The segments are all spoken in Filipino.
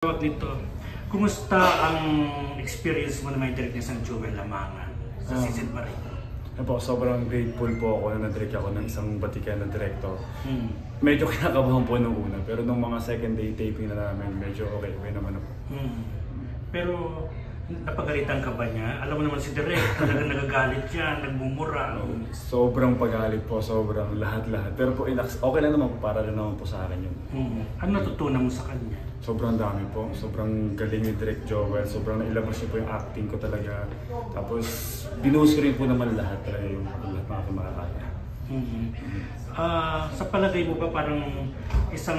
Tawag dito, kumusta ang experience mo na may direct ni San Joel Lamangan sa Sisid Marin? Sobrang grateful po ako na na-direct ako ng isang batikan na director. Medyo kinakabahan po nung una, pero nung mga second day taping na namin, medyo okay naman ako. Pero napagalitan ka ba niya? Alam mo naman si Direk, talagang nagagalit siya, nagmumura. Sobrang pagalit po, sobrang lahat-lahat. Pero po, okay lang naman po, para rin naman po sa akin yun. Ano natutunan mo sa kanya? Sobrang dami po, sobrang galing ni Direk Joel, sobrang nailabas niya po yung acting ko talaga. Tapos, binuhos ko rin po naman lahat talaga yung lahat mga kumakaya. Sa palagay mo ba parang isang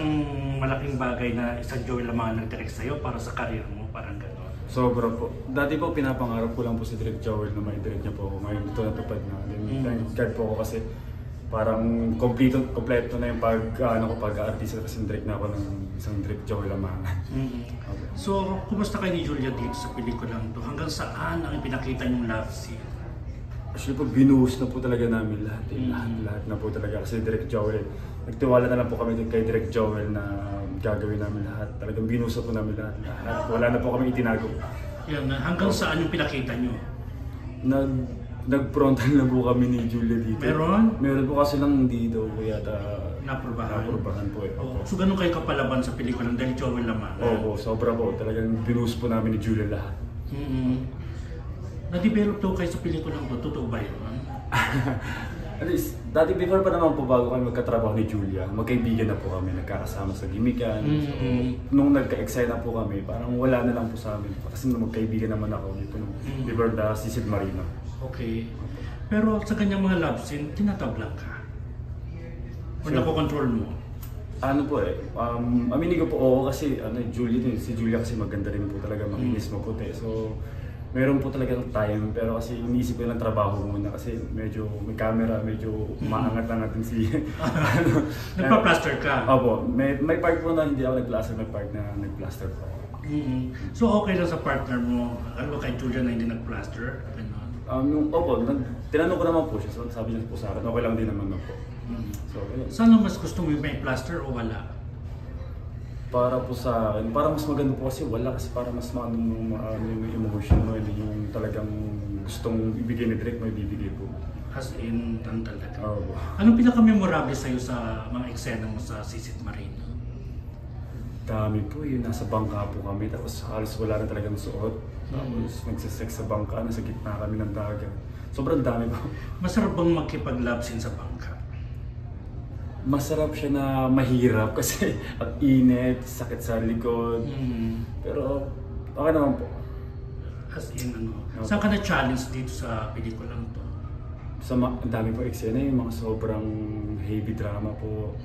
malaking bagay na isang Joel Lamangan nag-direct sa'yo para sa karir mo? Parang gano'n? Sobra po. Dati po pinapangarap ko lang po si Direk Joel na mai-direct niya po ako. Ngayon ito natupad na. Thank God po ako kasi parang kompleto na yung pag-artista kasi direct na ako ng isang Direk Joel Lamangan. Okay. So, kumusta kayo ni Julia dito sa pelikulang to? Hanggang saan ang ipinakita niyong love scene? Actually po, binuhos na po talaga namin lahat. Lahat na po talaga. Kasi Direk Joel, nagtiwala na lang po kami kay Direk Joel na gagawin namin lahat. Talagang binuhos na po namin lahat. Wala na po kami itinago. Yan, hanggang saan yung pinakita niyo? Nag-frontal na po kami ni Julia dito. Meron? Meron po kasi lang hindi daw po yata naprubahan po eh. So ganun kayo kapalaban sa pelikulang dahil Joel Lamangan? Oo, sobra po. Talagang binuhos po namin ni Julia lahat. Na-develop daw kayo sa pelikulang to, totoo ba yun? At least, dati before pa naman po bago kami magkatrabaho ni Julia, magkaibigan na po kami, nagkakasama sa gimikan. So, nung nagka-excite na po kami, parang wala na lang po sa amin. Kasi magkaibigan naman ako dito nung before the Sisid Marino. Okay. Pero sa kanyang mga love scene, tinatablang ka? O nakokontrol mo? Ano po aminin ko po oo kasi si Julia kasi maganda rin po talaga, makinis, maputi. So, meron po talaga ng time, pero kasi iniisip ko ng trabaho muna kasi medyo may camera, medyo umaangat lang natin si... Nagpa-plaster ka? Opo, may part po na hindi ako nag-plaster, may part na nag-plaster po. So okay lang sa partner mo, ano ba kay Julia na hindi nag-plaster? Opo, tinanong ko naman po siya, so sabi niya po sa akin, okay lang din naman po. So, sana mas gusto mo may plaster o wala? Para po sa akin, para mas maganda po kasi wala kasi para mas maano yung emotion mo, hindi yung talagang gustong ibigay ni Direk, may bibigay po. As in, talaga. Oo. Anong pinaka-memorable sa'yo sa mga eksena mo sa Sisid Marino? Dami po yun, nasa bangka po kami, tapos halos wala na talagang suot. Tapos nagsisex sa bangka, nasa gitna kami ng dagat. Sobrang dami po. Masarap bang makipag-love scene sa bangka? Masarap siya na mahirap kasi ang init, sakit sa likod. Pero okay naman po. As in okay. Saan ka na-challenge dito sa pelikulang to? Ang dami po eksena, yung mga sobrang heavy drama po.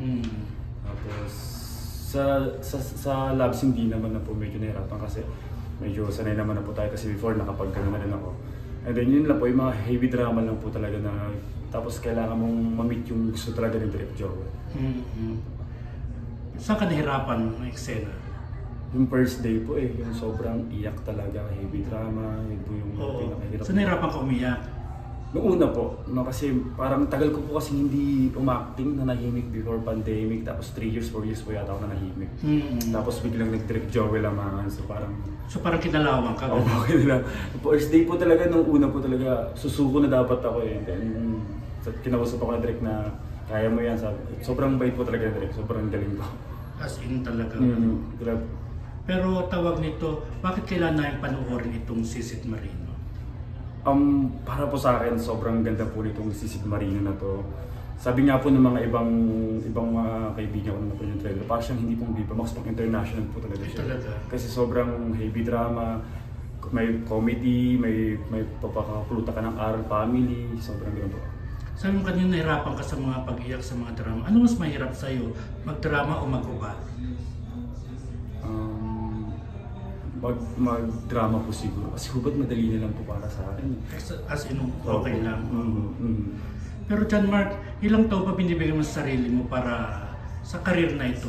Tapos sa love scene hindi naman na po medyo nahirapan kasi medyo sanay naman na po tayo kasi before nakapag-gano na rin ako. And then yun lang po, yung mga heavy drama lang po talaga na tapos kailangan mong ma-meet yung gusto talaga ni Direk Joel. Saan ka nahirapan ng eksena? Yung first day po yung sobrang iyak talaga, heavy drama, yun po yung pinakahirap. So nahirapan ka umiyak? Noong una po, kasi parang tagal ko po kasi hindi umacting na nahimik before pandemic, tapos 3 years, 4 years po yata ako na nahimik. Tapos biglang nag-Direk Joel Lamangan, so parang kinalawan ka? Oo, kinalawan. First day po talaga, nung una po talaga, susuko na dapat ako Then, kinausap ako na Direk na kaya mo yan, sabi. Sobrang bait po talaga Direk, sobrang galing po. As in talaga? Pero tawag nito, bakit kailangan na yung panoorin itong Sisid Marino? Para po sa akin, sobrang ganda po nitong Sisid Marino na to. Sabi nga po ng mga ibang mga kaibigan ko na po yung trailer, parang siyang hindi pong Viva Max, pang international po talaga siya. Kasi sobrang heavy drama, may comedy, may papakapulutan ka ng aral family, sobrang ganda po. Sabi mo kanina nahirapan ka sa mga pag-iyak sa mga drama. Ano mas mahirap sa'yo? Mag-drama o mag-ubad? Mag-drama po siguro. Kasi hubad madali na lang po para sa akin. As in, okay lang. Pero John Mark, ilang taon pa binibigyan mo sa sarili mo para sa karir na ito?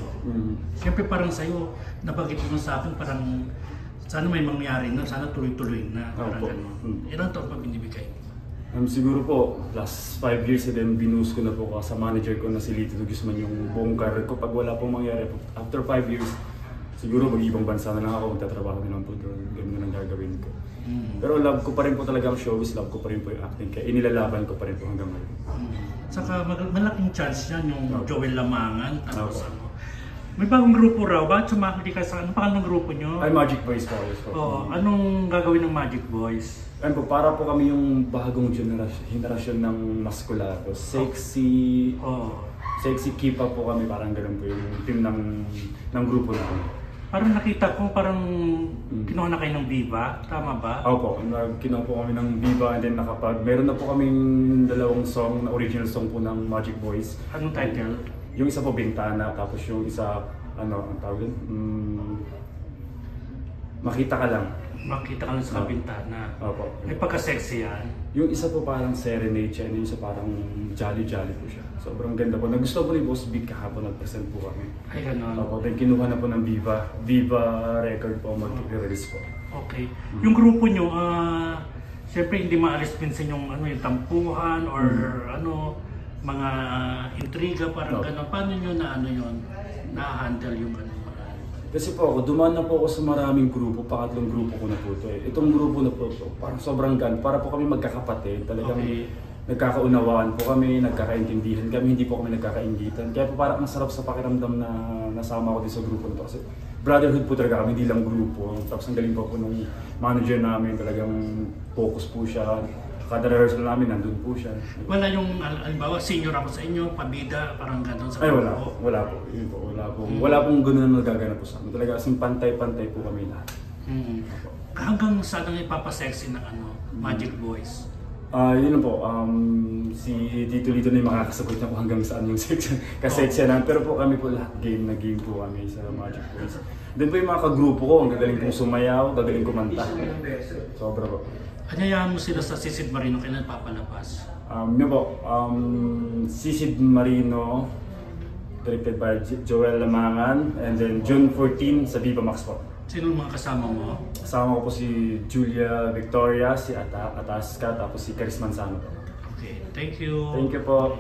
Siyempre parang sa'yo, nabanggit mo sa akin parang sana may mangyari na, sana tuloy-tuloy na. Parang gano'n. Ilang taon pa binibigay? Siguro po, last 5 years then binuhos ko na po sa manager ko na si Lito Guzman yung buong career ko. Pag wala pong mangyari, after 5 years, siguro mag-ibang bansa na lang ako, magtatrabaho din lang po doon, ganun na lang gagawin ko. Pero love ko pa rin po talaga ang showbiz, love ko pa rin po yung acting, kaya inilalaban ko pa rin po hanggang ngayon. Saka malaking chance yan yung Joel Lamangan, tapos ano. May bagong grupo raw, bakit sumakali ka sa, ano pangalan ng grupo nyo? Ay, Magic Boys po. Oo, anong gagawin ng Magic Boys? Ayun po, para po kami yung bagong henerasyon ng maskulato. Sexy, sexy keep-up po kami, parang ganun po yung team ng grupo namin. Parang nakita ko, parang kinuha na kayo ng Viva, tama ba? Opo, kinuha po kami ng Viva and then meron na po kaming dalawang song, na original song po ng Magic Boys. Anong title? Yung isa po Bintana, tapos yung isa, ano, ang tawag yun? Makita ka lang. Makita ka lang sa bintana. Opo. May pagka-sexy yan. Yung isa po parang serenade siya, and yung isa parang jolly-jolly po siya. Sobrang ganda po. Nagustuhan po ni Boss Big kahapon, nag-present po kami. Ay, gano'n. Opo, then kinuha na po ng Viva record po, mag-release po. Okay. Yung grupo nyo, siyempre hindi maalis minsan yung, yung tampuhan or mga intriga, parang gano'n. Paano nyo na-handle yung gano'n? Kasi po ako, dumaan na po ako sa maraming grupo, pangatlong grupo ko na po ito eh. Itong grupo na po ito, parang sobrang para po kami magkakapatid, talagang nagkakaunawaan po kami, nagkakaintindihan kami, hindi po kami nagkakaingitan. Kaya po parang masarap sa pakiramdam na nasama ko din sa grupo nito kasi brotherhood po talaga kami, hindi lang grupo. Tapos ang galing po ng manager namin, talagang focus po siya. Kada rehearsal namin, nandun po siya. Wala yung, alimbawa, senior ako sa inyo, pabida, parang gano'n sa grupo? Ay, wala po. Yun po, wala pong gano'n na nagaganap po sa amin. Talaga, kasing pantay-pantay po kami lahat. Hanggang saan ang ipapasexy ng Magic Boys? Yun po, si Tito Lito na yung makakasagot na po hanggang saan yung kaseksya na. Pero po kami po lahat game po kami sa Magic Boys. Then po yung mga kagrupo ko, ang gagaling kong sumayaw, gagaling kumanta. Sobra po. Anyayaan mo sila sa Sisid Marino, kailan papalabas? Yun po, Sisid Marino, directed by Joel Lamangan, and then June 14 sa Viva Max po. Sino mga kasama mo? Kasama ko po si Julia Victoria, si Ataska, tapos si Charis Manzano po. Okay, thank you. Thank you po.